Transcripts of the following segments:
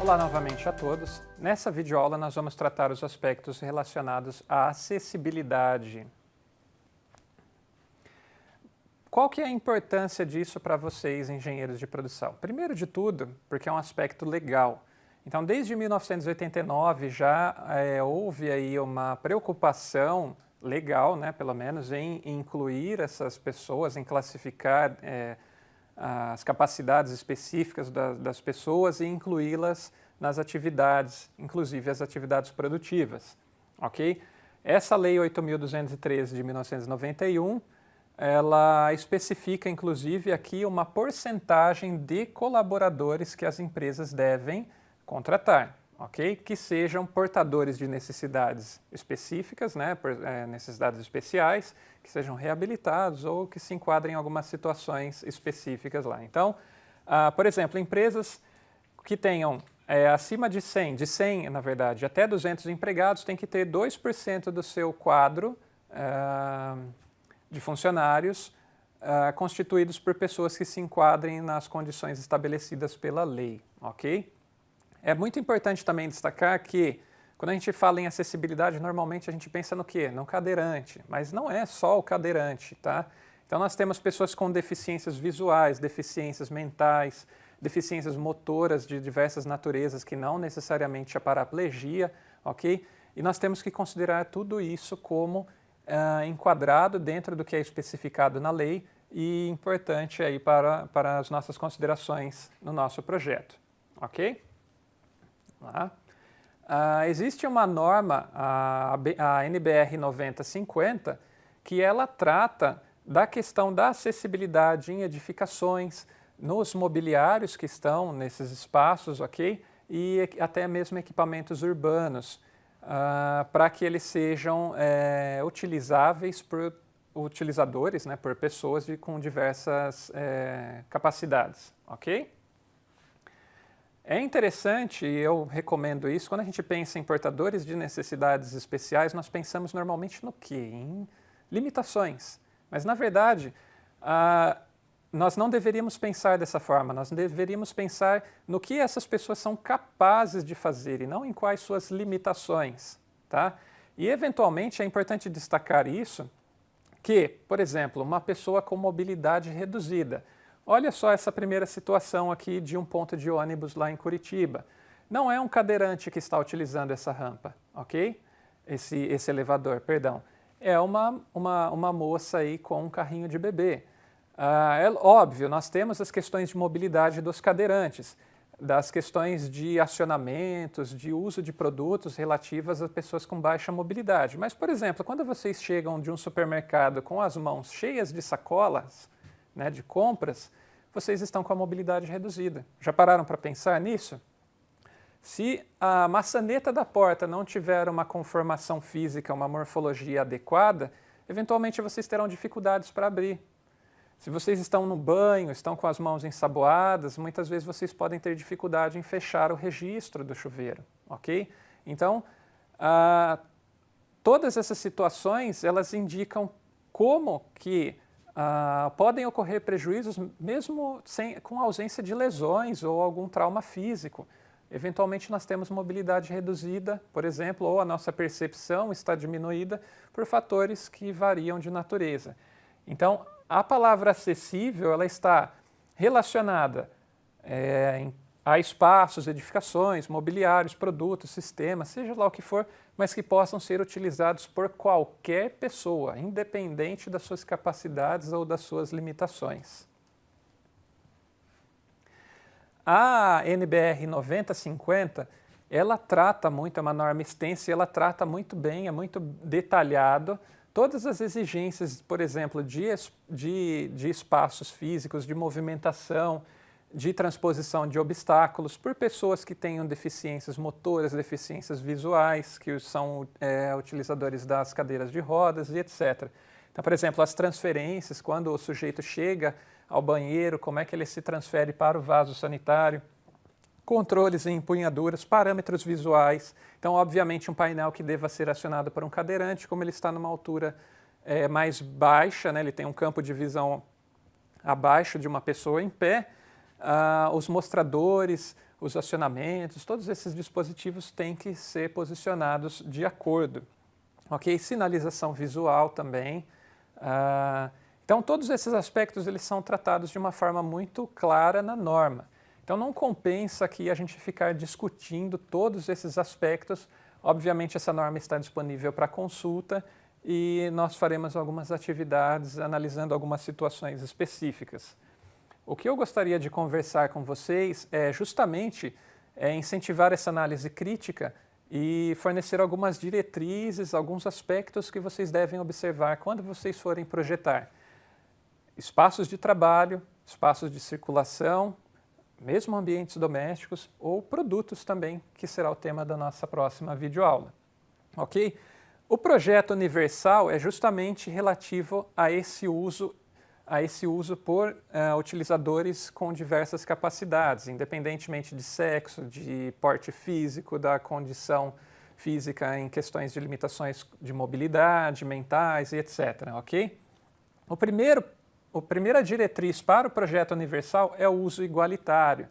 Olá novamente a todos. Nessa videoaula nós vamos tratar os aspectos relacionados à acessibilidade. Qual que é a importância disso para vocês, engenheiros de produção? Primeiro de tudo, porque é um aspecto legal. Então, desde 1989 já houve aí uma preocupação legal, né, pelo menos, em incluir essas pessoas, em classificar as capacidades específicas das pessoas e incluí-las nas atividades, inclusive as atividades produtivas, ok? Essa Lei 8.213 de 1991, ela especifica, inclusive, aqui uma porcentagem de colaboradores que as empresas devem contratar, ok? Que sejam portadores de necessidades específicas, né? Necessidades especiais, que sejam reabilitados ou que se enquadrem em algumas situações específicas lá. Então, por exemplo, empresas que tenham acima de 100, na verdade, até 200 empregados, tem que ter 2% do seu quadro de funcionários constituídos por pessoas que se enquadrem nas condições estabelecidas pela lei, ok? É muito importante também destacar que, quando a gente fala em acessibilidade, normalmente a gente pensa no quê? No cadeirante, mas não é só o cadeirante, tá? Então nós temos pessoas com deficiências visuais, deficiências mentais, deficiências motoras de diversas naturezas que não necessariamente a paraplegia, ok? E nós temos que considerar tudo isso como enquadrado dentro do que é especificado na lei e importante aí para as nossas considerações no nosso projeto, ok? Existe uma norma, a NBR 9050, que ela trata da questão da acessibilidade em edificações, nos mobiliários que estão nesses espaços, ok? E até mesmo equipamentos urbanos, para que eles sejam utilizáveis por utilizadores, né, por pessoas com diversas capacidades, ok? É interessante, e eu recomendo isso, quando a gente pensa em portadores de necessidades especiais, nós pensamos normalmente no quê? Em limitações. Mas, na verdade, nós não deveríamos pensar dessa forma, nós deveríamos pensar no que essas pessoas são capazes de fazer e não em quais suas limitações, tá? E, eventualmente, é importante destacar isso, que, por exemplo, uma pessoa com mobilidade reduzida, olha só essa primeira situação aqui de um ponto de ônibus lá em Curitiba. Não é um cadeirante que está utilizando essa rampa, ok? Esse elevador, perdão. É uma moça aí com um carrinho de bebê. É óbvio, nós temos as questões de mobilidade dos cadeirantes, das questões de acionamentos, de uso de produtos relativas a pessoas com baixa mobilidade. Mas, por exemplo, quando vocês chegam de um supermercado com as mãos cheias de sacolas, né, de compras, vocês estão com a mobilidade reduzida. Já pararam para pensar nisso? Se a maçaneta da porta não tiver uma conformação física, uma morfologia adequada, eventualmente vocês terão dificuldades para abrir. Se vocês estão no banho, estão com as mãos ensaboadas, muitas vezes vocês podem ter dificuldade em fechar o registro do chuveiro, ok? Então, todas essas situações, elas indicam como que podem ocorrer prejuízos mesmo com ausência de lesões ou algum trauma físico. Eventualmente nós temos mobilidade reduzida, por exemplo, ou a nossa percepção está diminuída por fatores que variam de natureza. Então, a palavra acessível, ela está relacionada a espaços, edificações, mobiliários, produtos, sistemas, seja lá o que for, mas que possam ser utilizados por qualquer pessoa, independente das suas capacidades ou das suas limitações. A NBR 9050, ela trata muito, é uma norma extensa, e ela trata muito bem, é muito detalhado, todas as exigências, por exemplo, de espaços físicos, de movimentação, de transposição de obstáculos por pessoas que tenham deficiências motoras, deficiências visuais, que são utilizadores das cadeiras de rodas e etc. Então, por exemplo, as transferências, quando o sujeito chega ao banheiro, como é que ele se transfere para o vaso sanitário, controles em empunhaduras, parâmetros visuais. Então, obviamente, um painel que deva ser acionado por um cadeirante, como ele está numa altura mais baixa, né, ele tem um campo de visão abaixo de uma pessoa em pé, os mostradores, os acionamentos, todos esses dispositivos têm que ser posicionados de acordo. Ok? Sinalização visual também. Então, todos esses aspectos eles são tratados de uma forma muito clara na norma. Então, não compensa aqui a gente ficar discutindo todos esses aspectos. Obviamente, essa norma está disponível para consulta e nós faremos algumas atividades analisando algumas situações específicas. O que eu gostaria de conversar com vocês é justamente incentivar essa análise crítica e fornecer algumas diretrizes, alguns aspectos que vocês devem observar quando vocês forem projetar espaços de trabalho, espaços de circulação, mesmo ambientes domésticos ou produtos também, que será o tema da nossa próxima videoaula. Ok? O projeto universal é justamente relativo a esse uso por utilizadores com diversas capacidades, independentemente de sexo, de porte físico, da condição física em questões de limitações de mobilidade, mentais e etc. Ok? A primeira diretriz para o projeto universal é o uso igualitário.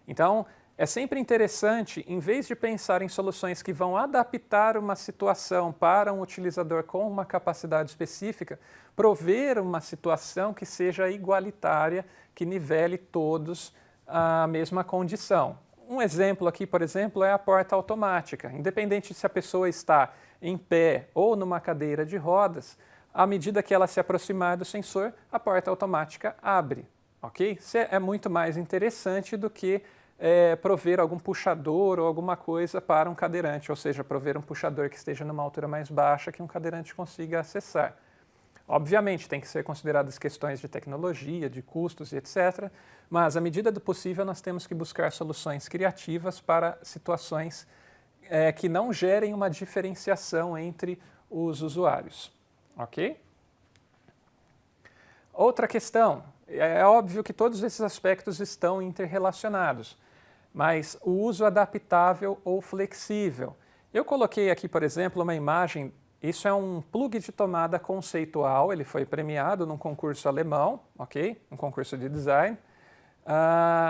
Então, é sempre interessante, em vez de pensar em soluções que vão adaptar uma situação para um utilizador com uma capacidade específica, prover uma situação que seja igualitária, que nivele todos a mesma condição. Um exemplo aqui, por exemplo, é a porta automática. Independente se a pessoa está em pé ou numa cadeira de rodas, à medida que ela se aproximar do sensor, a porta automática abre. Ok? Isso é muito mais interessante do que prover algum puxador ou alguma coisa para um cadeirante, ou seja, prover um puxador que esteja numa altura mais baixa que um cadeirante consiga acessar. Obviamente, tem que ser consideradas questões de tecnologia, de custos e etc., mas, à medida do possível, nós temos que buscar soluções criativas para situações que não gerem uma diferenciação entre os usuários. Ok? Outra questão. É óbvio que todos esses aspectos estão interrelacionados, mas o uso adaptável ou flexível. Eu coloquei aqui, por exemplo, uma imagem. Isso é um plug de tomada conceitual, ele foi premiado num concurso alemão, ok? Um concurso de design,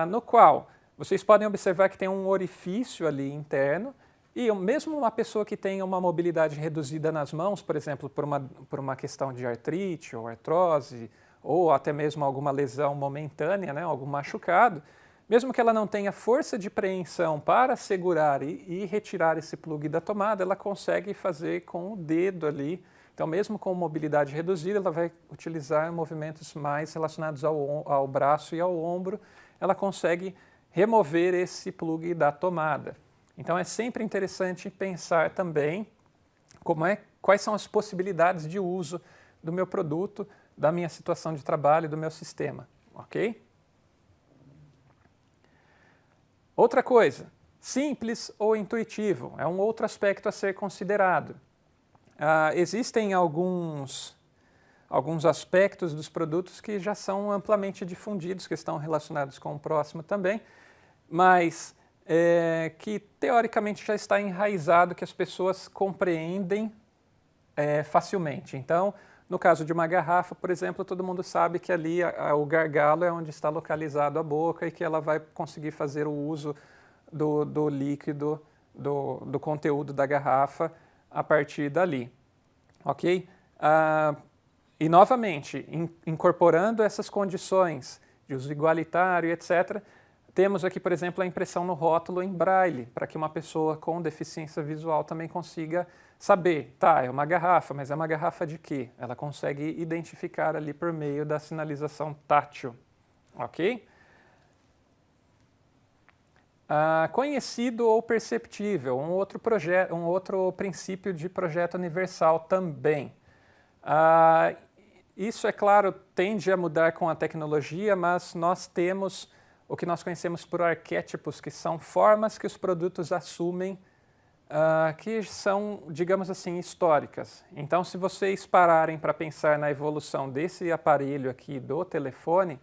no qual vocês podem observar que tem um orifício ali interno e mesmo uma pessoa que tenha uma mobilidade reduzida nas mãos, por exemplo, por uma questão de artrite ou artrose, ou até mesmo alguma lesão momentânea, né, algum machucado, mesmo que ela não tenha força de preensão para segurar e retirar esse plug da tomada, ela consegue fazer com o dedo ali. Então, mesmo com mobilidade reduzida, ela vai utilizar movimentos mais relacionados ao braço e ao ombro, ela consegue remover esse plug da tomada. Então, é sempre interessante pensar também quais são as possibilidades de uso do meu produto, da minha situação de trabalho, do meu sistema, ok? Outra coisa, simples ou intuitivo, é um outro aspecto a ser considerado. Existem alguns aspectos dos produtos que já são amplamente difundidos, que estão relacionados com o próximo também, mas que teoricamente já está enraizado, que as pessoas compreendem facilmente. Então, no caso de uma garrafa, por exemplo, todo mundo sabe que ali o gargalo é onde está localizado a boca e que ela vai conseguir fazer o uso do líquido, do conteúdo da garrafa a partir dali. Ok? E, novamente, incorporando essas condições de uso igualitário, etc., temos aqui, por exemplo, a impressão no rótulo em braille, para que uma pessoa com deficiência visual também consiga saber, tá, é uma garrafa, mas é uma garrafa de quê? Ela consegue identificar ali por meio da sinalização tátil, ok? Conhecido ou perceptível, um outro princípio de projeto universal também. Isso, é claro, tende a mudar com a tecnologia, mas nós temos o que nós conhecemos por arquétipos, que são formas que os produtos assumem, que são, digamos assim, históricas. Então, se vocês pararem para pensar na evolução desse aparelho aqui, do telefone,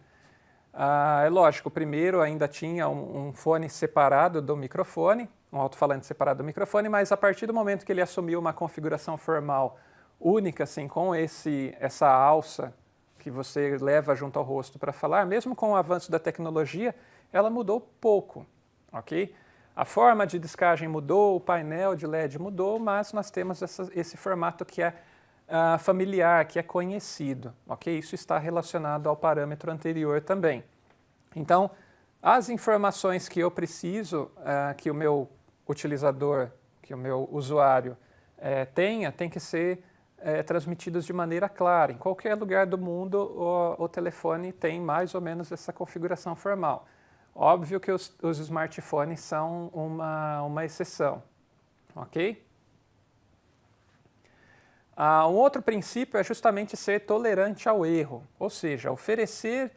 é lógico, primeiro ainda tinha um fone separado do microfone, um alto-falante separado do microfone, mas a partir do momento que ele assumiu uma configuração formal única, assim, com essa alça que você leva junto ao rosto para falar, mesmo com o avanço da tecnologia, ela mudou pouco, ok? A forma de descagem mudou, o painel de LED mudou, mas nós temos esse formato que é familiar, que é conhecido, ok? Isso está relacionado ao parâmetro anterior também. Então, as informações que eu preciso que o meu utilizador, que o meu usuário tem que ser transmitidas de maneira clara. Em qualquer lugar do mundo, o telefone tem mais ou menos essa configuração formal. Óbvio que os smartphones são uma exceção, ok? Um outro princípio é justamente ser tolerante ao erro, ou seja, oferecer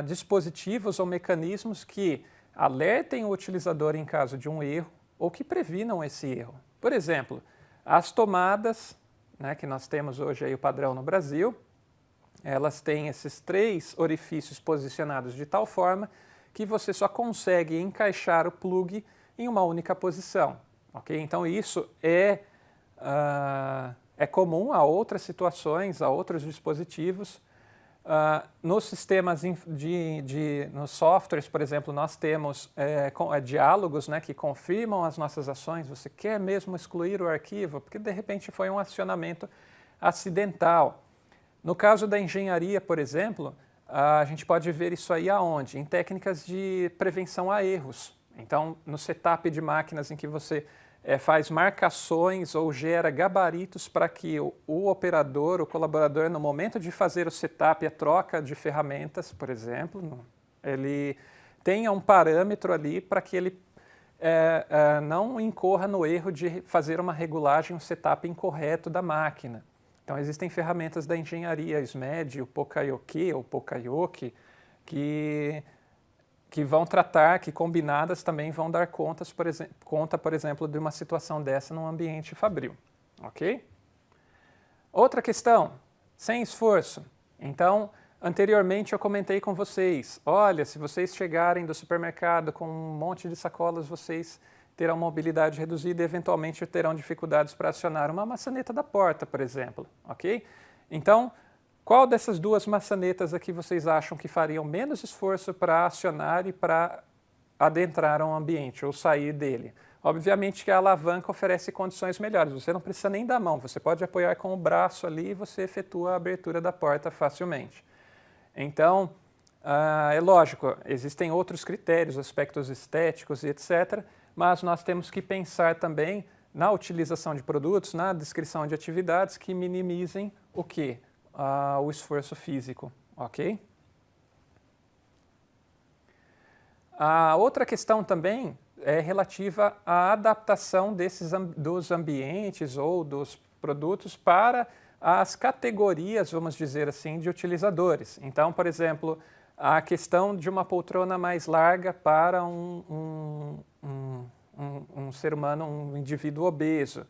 dispositivos ou mecanismos que alertem o utilizador em caso de um erro ou que previnam esse erro. Por exemplo, as tomadas, né, que nós temos hoje aí o padrão no Brasil, elas têm esses 3 orifícios posicionados de tal forma que você só consegue encaixar o plug em uma única posição, ok? Então isso é comum a outras situações, a outros dispositivos. Nos sistemas nos softwares, por exemplo, nós temos diálogos, né, que confirmam as nossas ações. Você quer mesmo excluir o arquivo? Porque de repente foi um acionamento acidental. No caso da engenharia, por exemplo, a gente pode ver isso aí aonde? Em técnicas de prevenção a erros. Então, no setup de máquinas em que você faz marcações ou gera gabaritos para que o operador, o colaborador, no momento de fazer o setup, a troca de ferramentas, por exemplo, ele tenha um parâmetro ali para que ele não incorra no erro de fazer uma regulagem, um setup incorreto da máquina. Então, existem ferramentas da engenharia, SMED, o Poka-yoke ou Poka-yoke, que vão tratar, que combinadas também vão dar conta, por exemplo, de uma situação dessa num ambiente fabril, ok? Outra questão, sem esforço. Então, anteriormente eu comentei com vocês, olha, se vocês chegarem do supermercado com um monte de sacolas, vocês terão mobilidade reduzida e eventualmente terão dificuldades para acionar uma maçaneta da porta, por exemplo, ok? Então, qual dessas 2 maçanetas aqui vocês acham que fariam menos esforço para acionar e para adentrar um ambiente ou sair dele? Obviamente que a alavanca oferece condições melhores, você não precisa nem da mão, você pode apoiar com o braço ali e você efetua a abertura da porta facilmente. Então, é lógico, existem outros critérios, aspectos estéticos e etc., mas nós temos que pensar também na utilização de produtos, na descrição de atividades que minimizem o quê? O esforço físico, ok? A outra questão também é relativa à adaptação dos ambientes ou dos produtos para as categorias, vamos dizer assim, de utilizadores. Então, por exemplo, a questão de uma poltrona mais larga para um ser humano, um indivíduo obeso.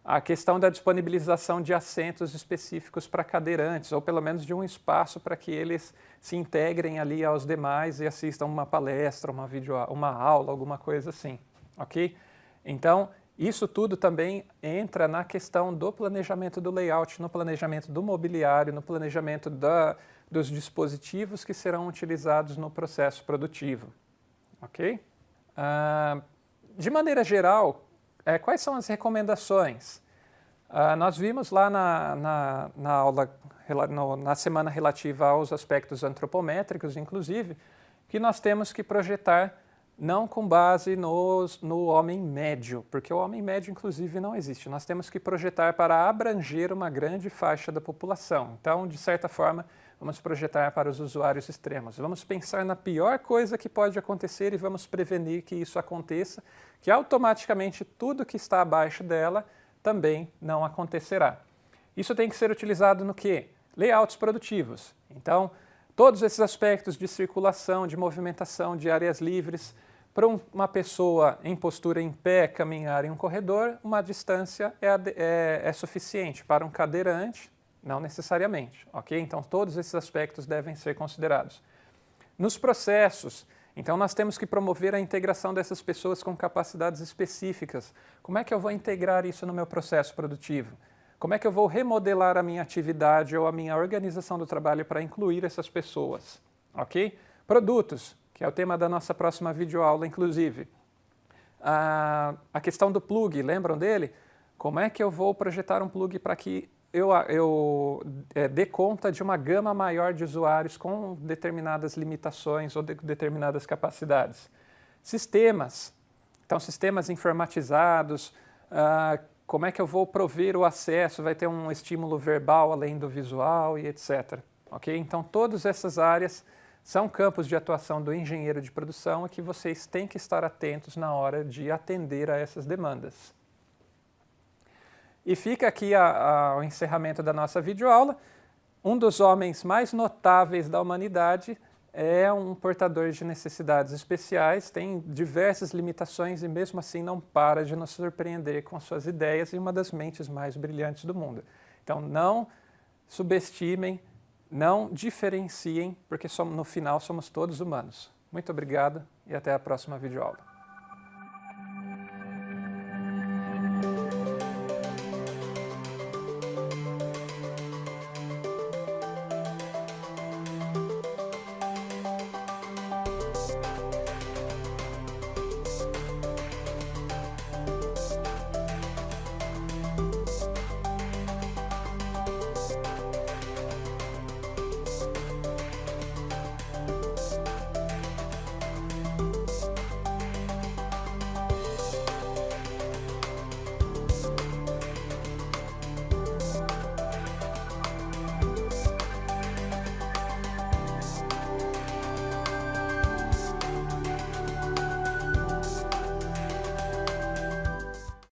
A questão da disponibilização de assentos específicos para cadeirantes, ou pelo menos de um espaço para que eles se integrem ali aos demais e assistam uma palestra, uma aula, alguma coisa assim, ok? Então, isso tudo também entra na questão do planejamento do layout, no planejamento do mobiliário, no planejamento dos dispositivos que serão utilizados no processo produtivo, ok? De maneira geral, quais são as recomendações? Nós vimos lá na aula, na semana relativa aos aspectos antropométricos, inclusive, que nós temos que projetar não com base no homem médio, porque o homem médio, inclusive, não existe. Nós temos que projetar para abranger uma grande faixa da população. Então, de certa forma, vamos projetar para os usuários extremos. Vamos pensar na pior coisa que pode acontecer e vamos prevenir que isso aconteça, que automaticamente tudo que está abaixo dela também não acontecerá. Isso tem que ser utilizado no quê? Layouts produtivos. Então, todos esses aspectos de circulação, de movimentação, de áreas livres, para uma pessoa em postura em pé caminhar em um corredor, uma distância é suficiente. Para um cadeirante, não necessariamente, ok? Então, todos esses aspectos devem ser considerados. Nos processos, então nós temos que promover a integração dessas pessoas com capacidades específicas. Como é que eu vou integrar isso no meu processo produtivo? Como é que eu vou remodelar a minha atividade ou a minha organização do trabalho para incluir essas pessoas, ok? Produtos. que é o tema da nossa próxima videoaula, inclusive. A questão do plug, lembram dele? Como é que eu vou projetar um plug para que eu dê conta de uma gama maior de usuários com determinadas limitações ou determinadas capacidades? Sistemas. Então, sistemas informatizados, como é que eu vou prover o acesso? Vai ter um estímulo verbal além do visual e etc. Okay? Então, todas essas áreas são campos de atuação do engenheiro de produção e que vocês têm que estar atentos na hora de atender a essas demandas. E fica aqui o encerramento da nossa videoaula. Um dos homens mais notáveis da humanidade é um portador de necessidades especiais, tem diversas limitações e mesmo assim não para de nos surpreender com suas ideias e uma das mentes mais brilhantes do mundo. Então não subestimem, não diferenciem, porque no final somos todos humanos. Muito obrigado e até a próxima videoaula.